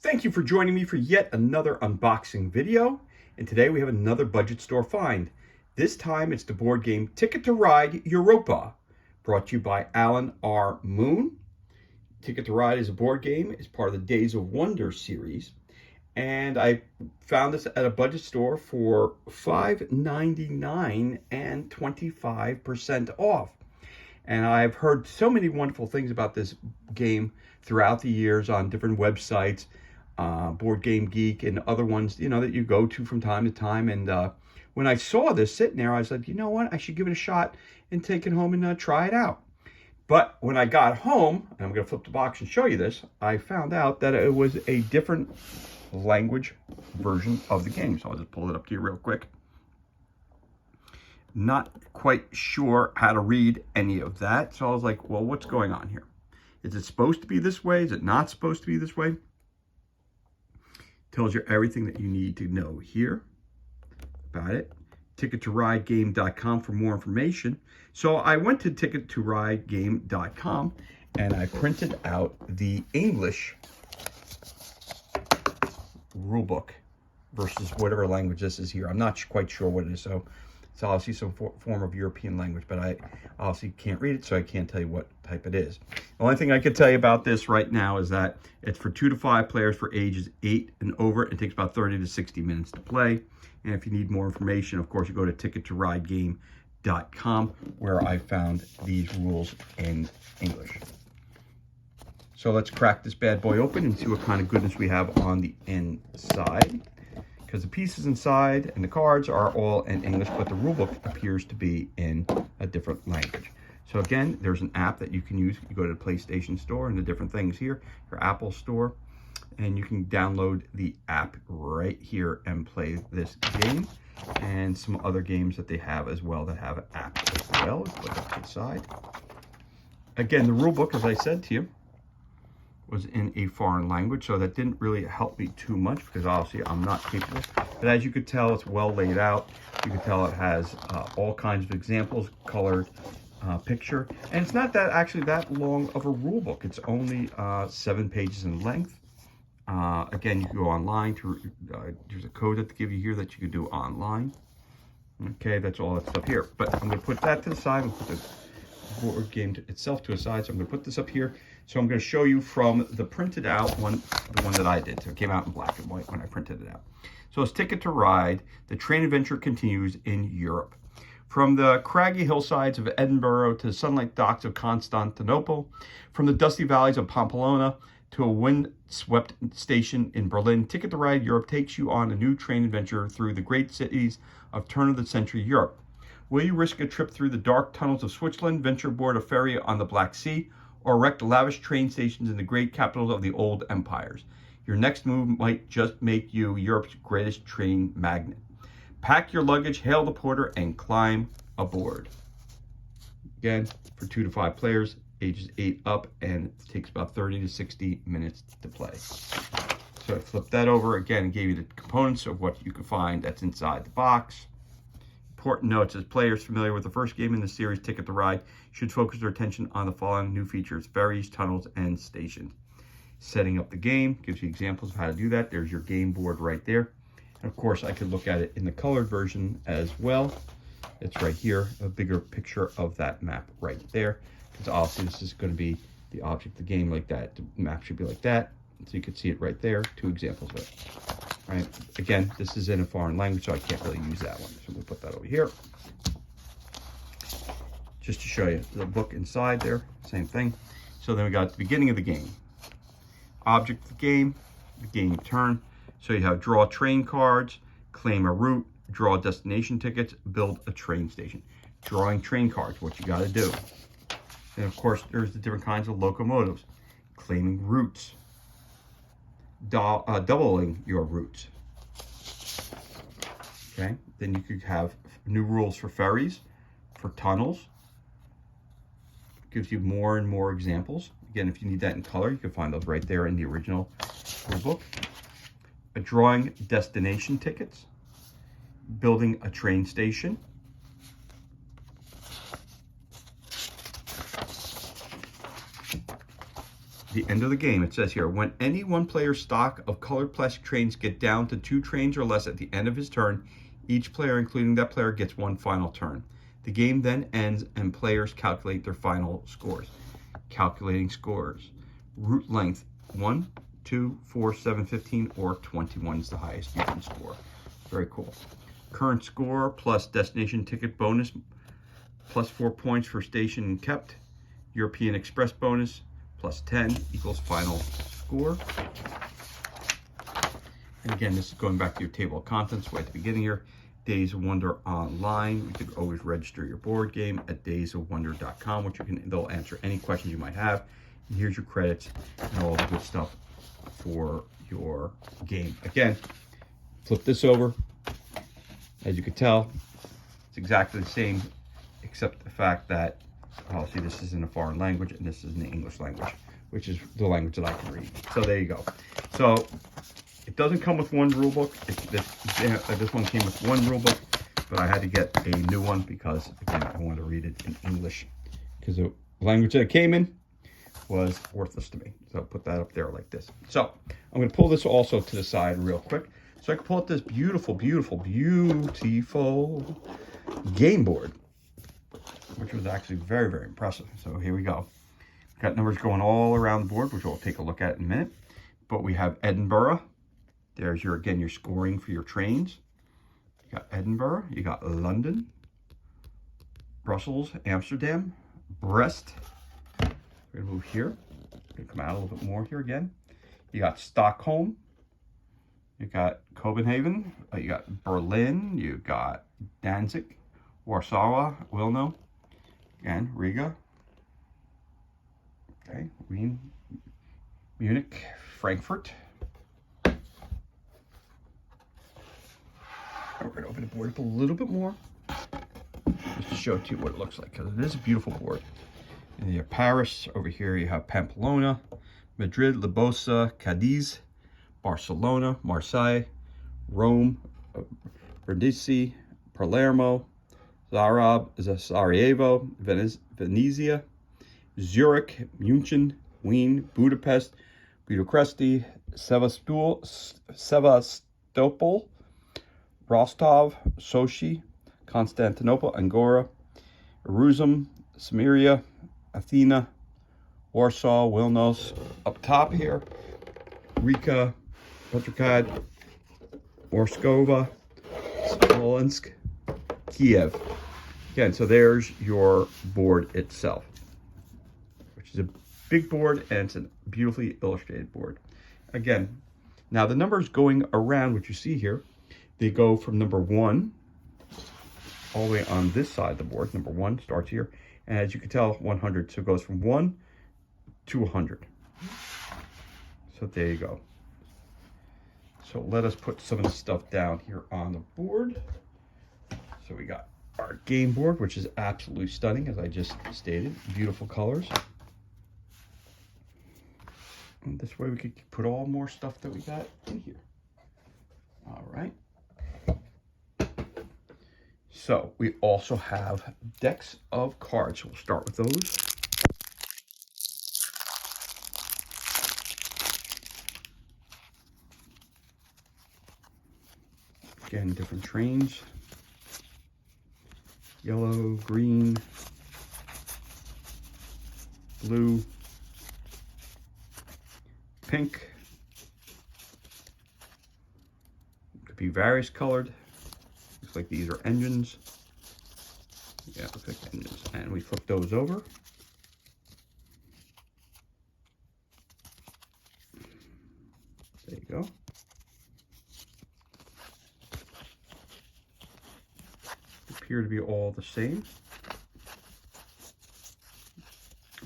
Thank you for joining me for yet another unboxing video. And today we have another budget store find. This time it's the board game Ticket to Ride Europa, brought to you by Alan R. Moon. Ticket to Ride is a board game. It's part of the Days of Wonder series. And I found this at a budget store for $5.99 and 25% off. And I've heard so many wonderful things about this game throughout the years on different websites, Board Game Geek and other ones, that you go to from time to time. And when I saw this sitting there, I was like, you know what? I should give it a shot and take it home and try it out. But when I got home, and I'm going to flip the box and show you this, I found out that it was a different language version of the game. So I'll just pull it up to you real quick. Not quite sure how to read any of that. So I was like, well, what's going on here? Is it supposed to be this way? Is it not supposed to be this way? Tells you everything that you need to know here about it. TicketToRideGame.com for more information. So I went to TicketToRideGame.com and I printed out the English rulebook versus whatever language this is here. I'm not quite sure what it is. So it's obviously some form of European language, but I obviously can't read it, so I can't tell you what type it is. The only thing I can tell you about this right now is that it's for 2 to 5 players for ages 8 and over. It takes about 30 to 60 minutes to play. And if you need more information, of course, you go to TicketToRideGame.com, where I found these rules in English. So let's crack this bad boy open and see what kind of goodness we have on the inside. Because the pieces inside and the cards are all in English, but the rulebook appears to be in a different language. So again, there's an app that you can use. You go to the PlayStation Store and the different things here, your Apple Store, and you can download the app right here and play this game and some other games that they have as well that have an app as well. Put it to the side. Again, the rulebook, as I said to you, was in a foreign language, so that didn't really help me too much because obviously I'm not capable. But as you could tell, it's well laid out. You can tell it has all kinds of examples, colored picture, and it's not actually that long of a rule book. It's only 7 pages in length. Again, you can go online to there's a code that they give you here that you can do online. Okay, that's all that stuff here. But I'm going to put that to the side and put the board game itself to the side. So I'm going to put this up here. So I'm going to show you from the printed out one, the one that I did. So it came out in black and white when I printed it out. So it's Ticket to Ride. The train adventure continues in Europe. From the craggy hillsides of Edinburgh to the sunlit docks of Constantinople, from the dusty valleys of Pamplona to a wind-swept station in Berlin, Ticket to Ride Europe takes you on a new train adventure through the great cities of turn-of-the-century Europe. Will you risk a trip through the dark tunnels of Switzerland, venture aboard a ferry on the Black Sea, or erect lavish train stations in the great capitals of the old empires? Your next move might just make you Europe's greatest train magnet. Pack your luggage, hail the porter, and climb aboard. Again, for 2 to 5 players, ages 8 up, and it takes about 30 to 60 minutes to play. So I flipped that over again and gave you the components of what you can find that's inside the box. Important note, it says players familiar with the first game in the series, Ticket to Ride, should focus their attention on the following new features: ferries, tunnels, and stations. Setting up the game gives you examples of how to do that. There's your game board right there. And of course, I could look at it in the colored version as well. It's right here, a bigger picture of that map right there. Because obviously this is going to be the object of the game like that. The map should be like that. So you can see it right there, 2 examples of it. Right. Again, this is in a foreign language, so I can't really use that one. So we'll put that over here. Just to show you the book inside there, same thing. So then we got the beginning of the game. Object of the game turn. So you have draw train cards, claim a route, draw destination tickets, build a train station. Drawing train cards, what you got to do. And of course, there's the different kinds of locomotives. Claiming routes. Doubling your routes. Okay, then you could have new rules for ferries, for tunnels. Gives you more and more examples. Again, if you need that in color, you can find those right there in the original rulebook. Drawing destination tickets, building a train station, the end of the game. It says here, when any one player's stock of colored plastic trains get down to 2 trains or less at the end of his turn, each player, including that player, gets 1 final turn. The game then ends and players calculate their final scores. Calculating scores. Route length 1, 2, 4, 7, 15, or 21 is the highest you can score. Very cool. Current score plus destination ticket bonus plus 4 points for station kept. European Express bonus plus 10 equals final score. And again, this is going back to your table of contents way at the beginning here. Days of Wonder online. You can always register your board game at daysofwonder.com, which they'll answer any questions you might have. And here's your credits and all the good stuff for your game. Again, flip this over. As you can tell, it's exactly the same, except the fact that, oh, see, this is in a foreign language and this is in the English language, which is the language that I can read. So there you go. So it doesn't come with one rule book. This one came with one rule book, but I had to get a new one because, again, I wanted to read it in English because the language that it came in was worthless to me. So I'll put that up there like this. So I'm going to pull this also to the side real quick so I can pull out this beautiful, beautiful, beautiful game board, which was actually very, very impressive. So here we go. Got numbers going all around the board, which we'll take a look at in a minute. But we have Edinburgh. There's your, again, your scoring for your trains. You got Edinburgh, you got London, Brussels, Amsterdam, Brest. We're gonna move here. We're gonna come out a little bit more here again. You got Stockholm, you got Copenhagen, you got Berlin, you got Danzig, Warsaw, Wilno, again, Riga, okay, Wien, Munich, Frankfurt. We're going to open the board up a little bit more just to show to you what it looks like, because it is a beautiful board. And you have Paris. Over here you have Pamplona, Madrid, Libosa, Cadiz, Barcelona, Marseille, Rome, Brindisi, Palermo, Sarajevo, Venezia, Zurich, München, Wien, Budapest, Bucharest, Sevastopol, Rostov, Sochi, Constantinople, Angora, Erzurum, Samaria, Athena, Warsaw, Vilnius. Up top here, Riga, Petrograd, Moskova, Smolensk, Kiev. Again, so there's your board itself, which is a big board and it's a beautifully illustrated board. Again, now the numbers going around, what you see here, they go from number 1 all the way on this side of the board. Number 1 starts here. And as you can tell, 100. So it goes from 1 to 100. So there you go. So let us put some of the stuff down here on the board. So we got our game board, which is absolutely stunning, as I just stated. Beautiful colors. And this way we could put all more stuff that we got in here. All right. So we also have decks of cards. So we'll start with those. Again, different trains. Yellow, green, blue, pink. Could be various colored. Looks like these are engines. Yeah, looks like engines. And we flip those over. There you go. Appear to be all the same.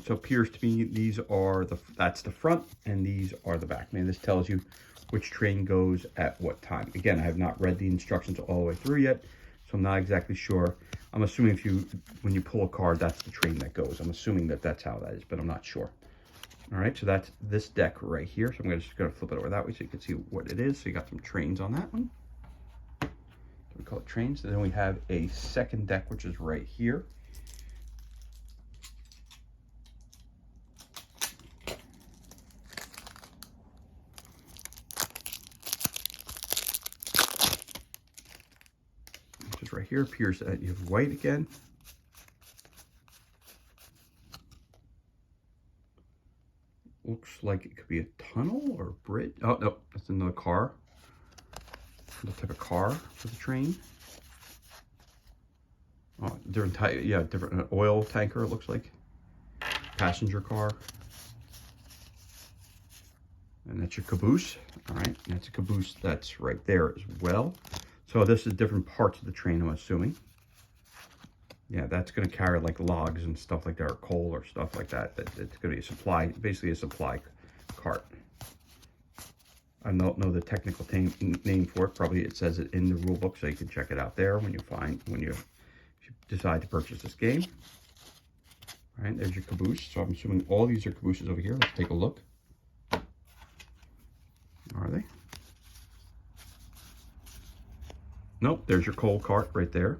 So it appears to me these are that's the front and these are the back. Man, this tells you which train goes at what time. Again, I have not read the instructions all the way through yet, so I'm not exactly sure. I'm assuming when you pull a card, that's the train that goes. I'm assuming that's how that is, but I'm not sure. All right, so that's this deck right here. So I'm just gonna flip it over that way so you can see what it is. So you got some trains on that one. We call it trains. And then we have a second deck, which is right here. engines right here. Appears that you have white again. Looks like it could be a tunnel or a bridge. Oh, no, that's another car. The type of car for the train. Oh, different type, yeah, different oil tanker, it looks like. Passenger car. And that's your caboose. All right, and that's a caboose that's right there as well. So this is different parts of the train, I'm assuming. Yeah, that's going to carry like logs and stuff like that, or coal or stuff like that. It's going to be a supply, basically a supply cart. I don't know the technical name for it. Probably it says it in the rule book, so you can check it out there when you decide to purchase this game. All right, there's your caboose. So I'm assuming all these are cabooses over here. Let's take a look. Are they? Nope, there's your coal cart right there.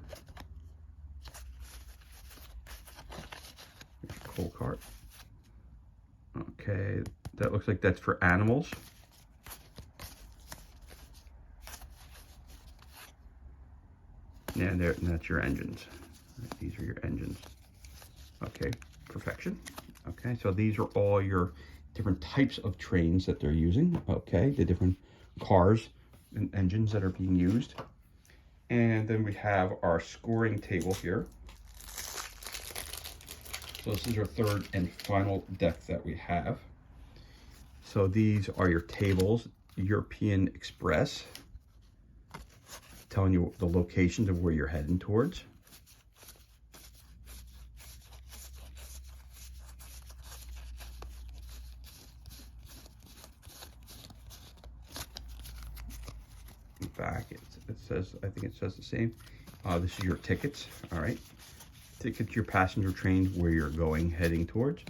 There's your coal cart. Okay, that looks like that's for animals. Yeah, and that's your engines. Right, these are your engines. Okay, perfection. Okay, so these are all your different types of trains that they're using. Okay, the different cars and engines that are being used. And then we have our scoring table here. So this is our third and final deck that we have. So these are your tables. European Express, telling you the locations of where you're heading towards. In fact, it says, I think it says the same. This is your tickets, all right? Ticket your passenger train where you're going, heading towards.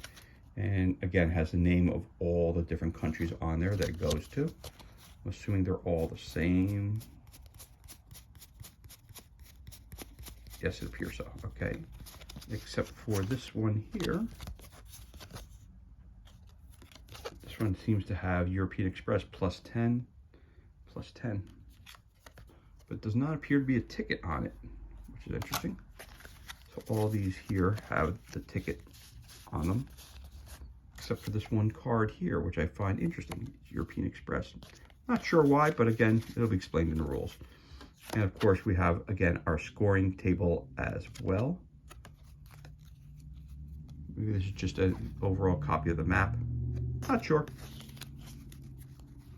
And again, has the name of all the different countries on there that it goes to. I'm assuming they're all the same. Yes, it appears so, okay. Except for this one here. This one seems to have European Express plus 10, plus 10. But does not appear to be a ticket on it, which is interesting. So all these here have the ticket on them, except for this one card here, which I find interesting. It's European Express. Not sure why, but again, it'll be explained in the rules. And of course, we have, again, our scoring table as well. Maybe this is just an overall copy of the map. Not sure.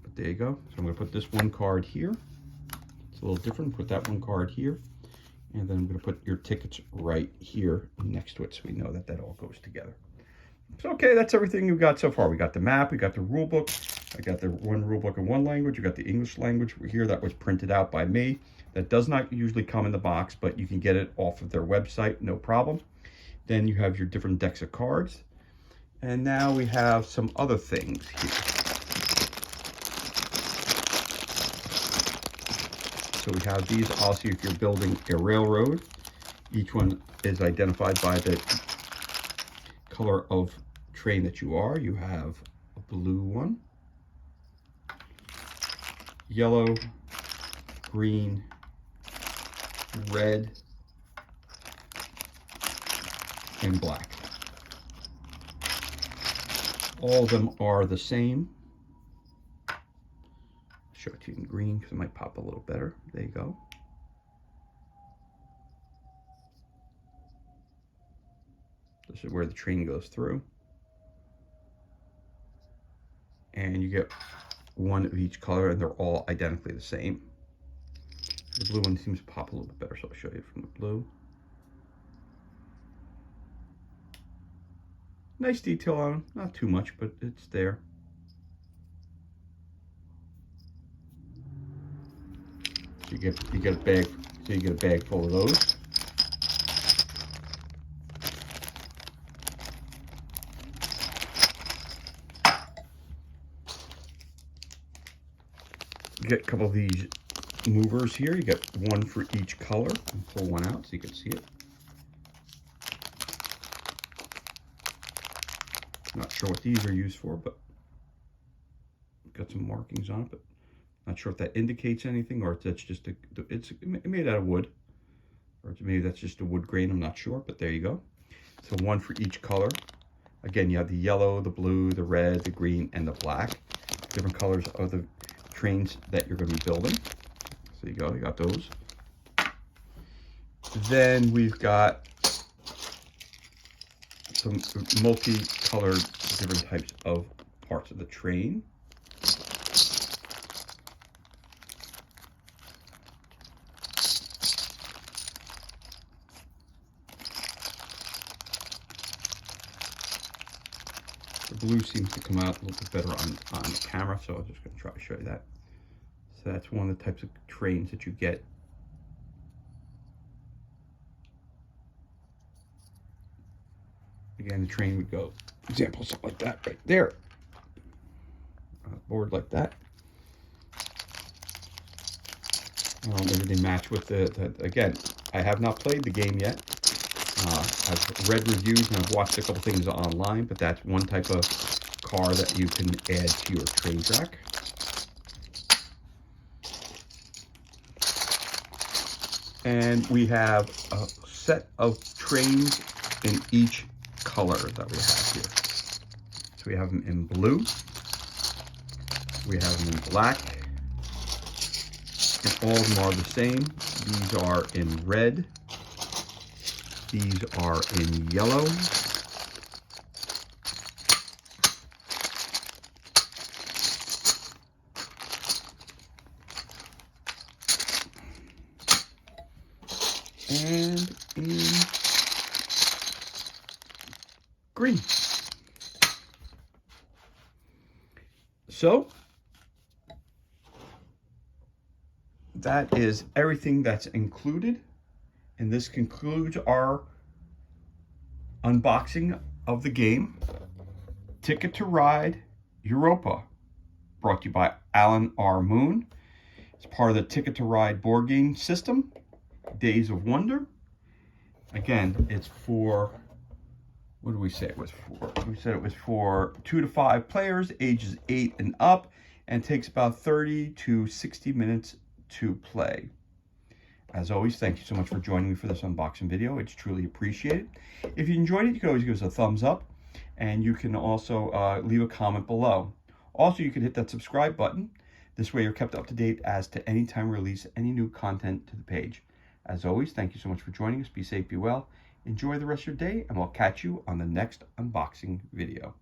But there you go. So I'm going to put this one card here. It's a little different. Put that one card here. And then I'm going to put your tickets right here next to it, so we know that that all goes together. So, okay, that's everything we've got so far. We got the map, we got the rule book. I got the one rule book in one language. We got the English language here that was printed out by me. That does not usually come in the box, but you can get it off of their website, no problem. Then you have your different decks of cards. And now we have some other things here. So we have these also if you're building a railroad. Each one is identified by the color of train that you are. You have a blue one, yellow, green, red, and black. All of them are the same. I'll show it to you in green because it might pop a little better. There you go. This is where the train goes through. And you get one of each color, and they're all identically the same. The blue one seems to pop a little bit better, so I'll show you from the blue. Nice detail on them, not too much, but it's there. You get a bag, so you get a bag full of those. You get a couple of these movers here. You get one for each color. I'll pull one out so you can see it. Not sure what these are used for, but got some markings on it, but not sure if that indicates anything or if that's just it's made out of wood. Or maybe that's just a wood grain, I'm not sure, but there you go. So one for each color. Again, you have the yellow, the blue, the red, the green, and the black. Different colors of the trains that you're going to be building. So you go, you got those. Then we've got some multicolored different types of parts of the train. The blue seems to come out a little bit better on the camera, so I'm just going to try to show you that. So that's one of the types of trains that you get. Again, the train would go, for example, something like that right there. On a board like that. Maybe they match with the, again, I have not played the game yet. I've read reviews and I've watched a couple things online, but that's one type of car that you can add to your train track. And we have a set of trains in each color that we have here. So we have them in blue, we have them in black, and all of them are the same. These are in red, these are in yellow, and in green. So that is everything that's included, and this concludes our unboxing of the game Ticket to Ride Europa, brought to you by Alan R. Moon. It's part of the Ticket to Ride board game system, Days of Wonder. Again, it's for, what did we say it was for? We said it was for 2 to 5 players, ages 8 and up, and takes about 30 to 60 minutes to play. As always, thank you so much for joining me for this unboxing video. It's truly appreciated. If you enjoyed it, you can always give us a thumbs up, and you can also leave a comment below. Also, you can hit that subscribe button. This way you're kept up to date as to any time we release any new content to the page. As always, thank you so much for joining us. Be safe, be well. Enjoy the rest of your day, and we'll catch you on the next unboxing video.